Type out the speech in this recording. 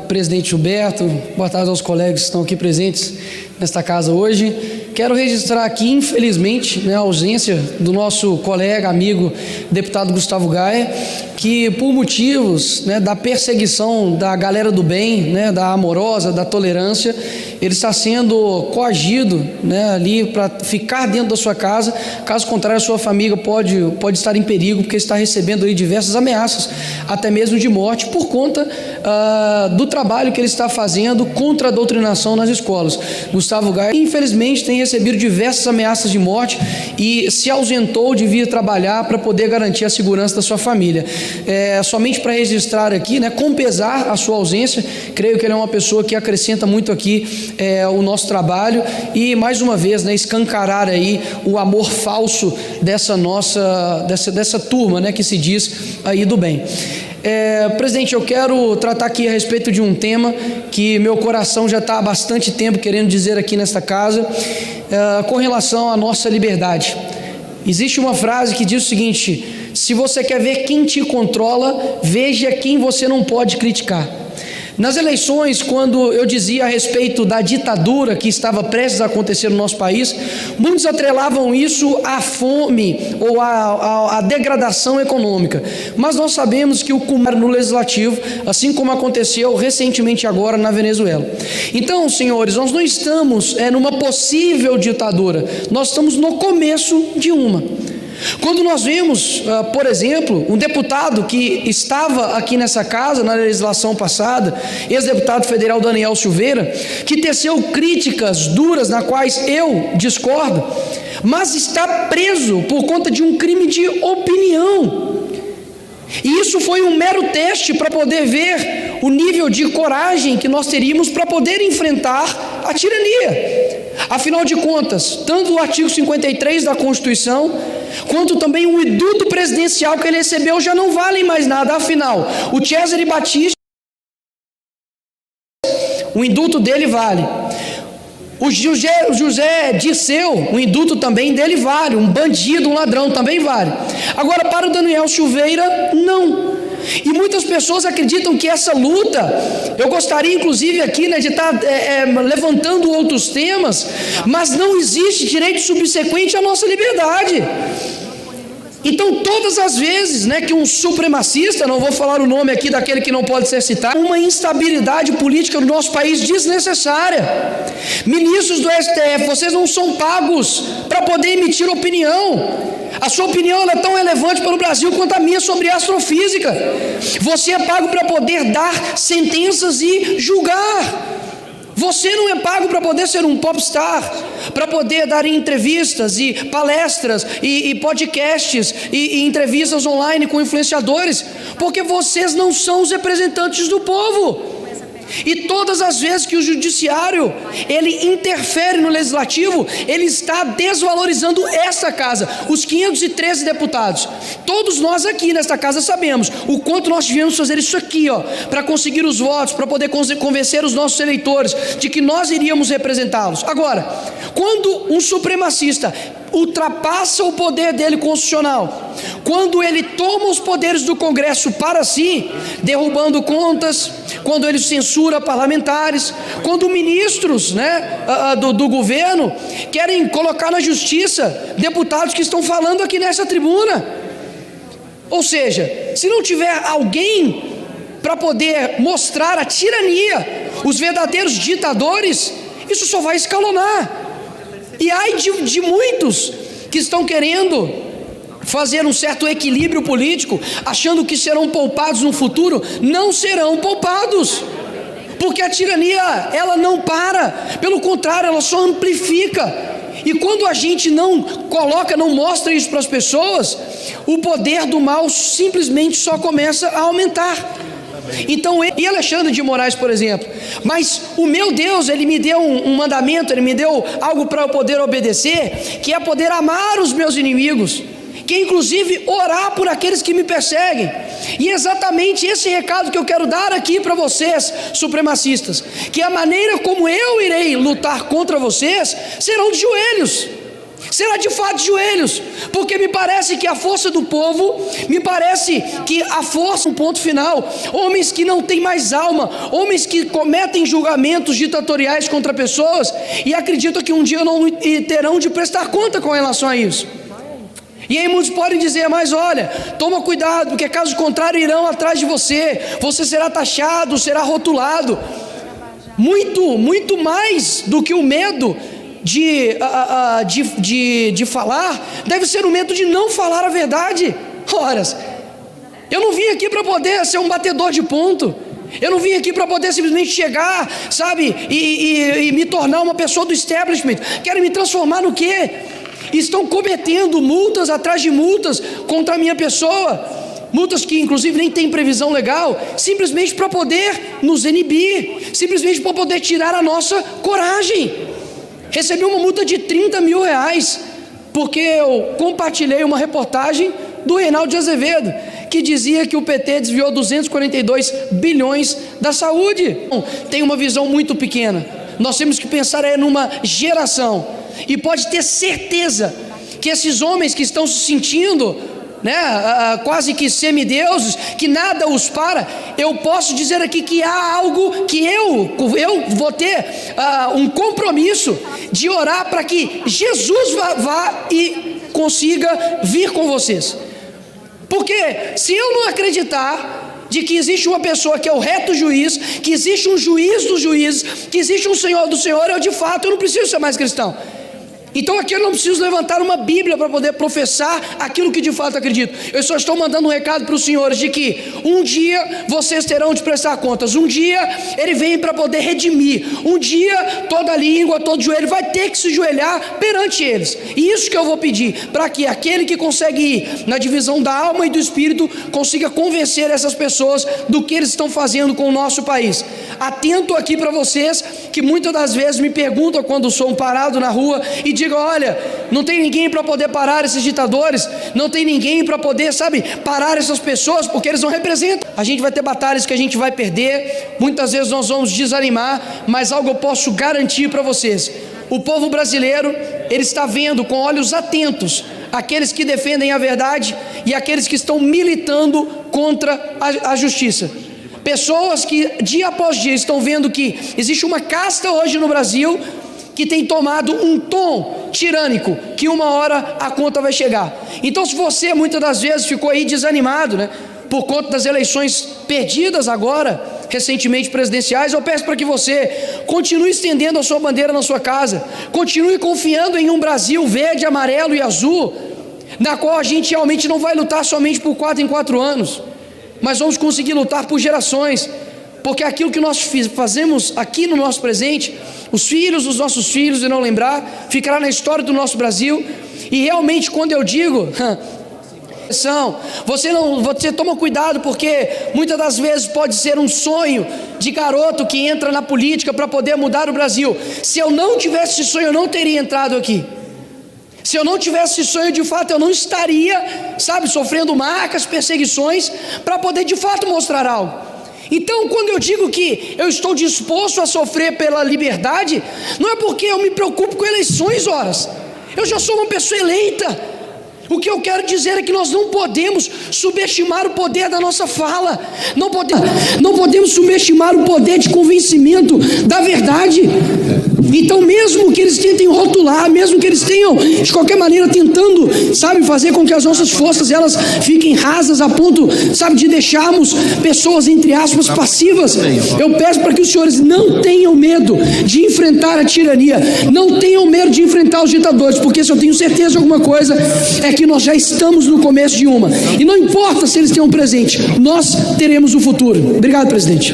Presidente Gilberto, boa tarde aos colegas que estão aqui presentes nesta casa hoje. Quero registrar aqui, infelizmente, a ausência do nosso colega, amigo, deputado Gustavo Gaia, que por motivos da perseguição da galera do bem, da amorosa, da tolerância, ele está sendo coagido ali para ficar dentro da sua casa. Caso contrário, a sua família pode estar em perigo, porque está recebendo aí diversas ameaças, até mesmo de morte, por conta do trabalho que ele está fazendo contra a doutrinação nas escolas. Gustavo Gaia, infelizmente, tem recebido diversas ameaças de morte e se ausentou de vir trabalhar para poder garantir a segurança da sua família. Somente para registrar aqui, com pesar a sua ausência, creio que ele é uma pessoa que acrescenta muito aqui o nosso trabalho e, mais uma vez, escancarar aí o amor falso dessa turma, que se diz aí do bem. Presidente, eu quero tratar aqui a respeito de um tema que meu coração já está há bastante tempo querendo dizer aqui nesta casa, com relação à nossa liberdade. Existe uma frase que diz o seguinte: se você quer ver quem te controla, veja quem você não pode criticar. Nas eleições, quando eu dizia a respeito da ditadura que estava prestes a acontecer no nosso país, muitos atrelavam isso à fome ou à degradação econômica. Mas nós sabemos que o combate no legislativo, assim como aconteceu recentemente agora na Venezuela. Então, senhores, nós não estamos numa possível ditadura, nós estamos no começo de uma. Quando nós vemos, por exemplo, um deputado que estava aqui nessa casa na legislação passada, ex-deputado federal Daniel Silveira, que teceu críticas duras, nas quais eu discordo, mas está preso por conta de um crime de opinião. E isso foi um mero teste para poder ver o nível de coragem que nós teríamos para poder enfrentar a tirania. Afinal de contas, tanto o artigo 53 da Constituição, quanto também o induto presidencial que ele recebeu já não valem mais nada. Afinal, o Cesare Battisti, o induto dele vale. O José Dirceu, o induto também dele vale. Um bandido, um ladrão também vale. Agora, para o Daniel Silveira, não. E muitas pessoas acreditam que essa luta, eu gostaria inclusive aqui de estar levantando outros temas, mas não existe direito subsequente à nossa liberdade. Então, todas as vezes que um supremacista, não vou falar o nome aqui daquele que não pode ser citado, uma instabilidade política no nosso país desnecessária. Ministros do STF, vocês não são pagos para poder emitir opinião. A sua opinião é tão relevante para o Brasil quanto a minha sobre astrofísica. Você é pago para poder dar sentenças e julgar. Você não é pago para poder ser um popstar, para poder dar entrevistas e palestras e podcasts e entrevistas online com influenciadores, porque vocês não são os representantes do povo. E todas as vezes que o judiciário ele interfere no legislativo, ele está desvalorizando essa casa, os 513 deputados. Todos nós aqui nesta casa sabemos o quanto nós tivemos fazer isso aqui, para conseguir os votos, para poder convencer os nossos eleitores de que nós iríamos representá-los. Agora, quando um supremacista ultrapassa o poder dele constitucional, quando ele toma os poderes do Congresso para si, derrubando contas, quando ele censura parlamentares, quando ministros do governo querem colocar na justiça deputados que estão falando aqui nessa tribuna. Ou seja, se não tiver alguém para poder mostrar a tirania, os verdadeiros ditadores, isso só vai escalonar. E ai de muitos que estão querendo fazer um certo equilíbrio político, achando que serão poupados no futuro. Não serão poupados, porque a tirania ela não para, pelo contrário, ela só amplifica. E quando a gente não mostra isso para as pessoas, o poder do mal simplesmente só começa a aumentar. Então, e Alexandre de Moraes, por exemplo, mas o meu Deus, ele me deu um mandamento, ele me deu algo para eu poder obedecer, que é poder amar os meus inimigos, que é inclusive orar por aqueles que me perseguem. E é exatamente esse recado que eu quero dar aqui para vocês, supremacistas, que a maneira como eu irei lutar contra vocês serão de joelhos. Será de fato de joelhos, porque me parece que a força do povo, me parece que a força, um ponto final, homens que não têm mais alma, homens que cometem julgamentos ditatoriais contra pessoas e acreditam que um dia não terão de prestar conta com relação a isso. E aí muitos podem dizer, mas olha, toma cuidado, porque caso contrário irão atrás de você, você será taxado, será rotulado. Muito mais do que o medo de falar, deve ser o medo de não falar a verdade. Ora, eu não vim aqui para poder ser um batedor de ponto, eu não vim aqui para poder simplesmente chegar, sabe, e me tornar uma pessoa do establishment. Querem me transformar no quê? Estão cometendo multas atrás de multas contra a minha pessoa, multas que inclusive nem tem previsão legal, simplesmente para poder nos inibir, simplesmente para poder tirar a nossa coragem. Recebi uma multa de 30 mil reais, porque eu compartilhei uma reportagem do Reinaldo de Azevedo, que dizia que o PT desviou 242 bilhões da saúde. Tem uma visão muito pequena, nós temos que pensar numa geração, e pode ter certeza que esses homens que estão se sentindo, quase que semideuses, que nada os para, eu posso dizer aqui que há algo que eu vou ter um compromisso de orar para que Jesus vá e consiga vir com vocês, porque se eu não acreditar de que existe uma pessoa que é o reto juiz, que existe um juiz dos juízes, que existe um Senhor do Senhor, eu de fato eu não preciso ser mais cristão. Então aqui eu não preciso levantar uma Bíblia para poder professar aquilo que de fato acredito. Eu só estou mandando um recado para os senhores de que um dia vocês terão de prestar contas, um dia Ele vem para poder redimir, um dia toda língua, todo joelho vai ter que se joelhar perante eles. E isso que eu vou pedir, para que aquele que consegue ir na divisão da alma e do espírito consiga convencer essas pessoas do que eles estão fazendo com o nosso país. Atento aqui para vocês que muitas das vezes me perguntam quando sou parado na rua e digo, olha, não tem ninguém para poder parar esses ditadores, não tem ninguém para poder, parar essas pessoas, porque eles não representam. A gente vai ter batalhas que a gente vai perder, muitas vezes nós vamos desanimar, mas algo eu posso garantir para vocês: o povo brasileiro, ele está vendo com olhos atentos aqueles que defendem a verdade e aqueles que estão militando contra a justiça. Pessoas que dia após dia estão vendo que existe uma casta hoje no Brasil que tem tomado um tom tirânico, que uma hora a conta vai chegar. Então, se você muitas das vezes ficou aí desanimado, por conta das eleições perdidas agora, recentemente presidenciais, eu peço para que você continue estendendo a sua bandeira na sua casa, continue confiando em um Brasil verde, amarelo e azul, na qual a gente realmente não vai lutar somente por 4 em 4 anos, mas vamos conseguir lutar por gerações, porque aquilo que nós fazemos aqui no nosso presente, os filhos dos nossos filhos irão lembrar, ficará na história do nosso Brasil. E realmente, quando eu digo você toma cuidado, porque muitas das vezes pode ser um sonho de garoto que entra na política para poder mudar o Brasil. Se eu não tivesse esse sonho, eu não teria entrado aqui. Se eu não tivesse esse sonho, de fato, eu não estaria, sofrendo marcas, perseguições, para poder de fato mostrar algo. Então, quando eu digo que eu estou disposto a sofrer pela liberdade, não é porque eu me preocupo com eleições, horas. Eu já sou uma pessoa eleita. O que eu quero dizer é que nós não podemos subestimar o poder da nossa fala, não podemos subestimar o poder de convencimento da verdade. Então, mesmo que eles tentem rotular, mesmo que eles tenham de qualquer maneira tentando, fazer com que as nossas forças elas fiquem rasas a ponto, de deixarmos pessoas, entre aspas, passivas, eu peço para que os senhores não tenham medo de enfrentar a tirania, não tenham medo de enfrentar os ditadores, porque se eu tenho certeza de alguma coisa, é que nós já estamos no começo de uma, e não importa se eles tenham presente, nós teremos o futuro. Obrigado, presidente.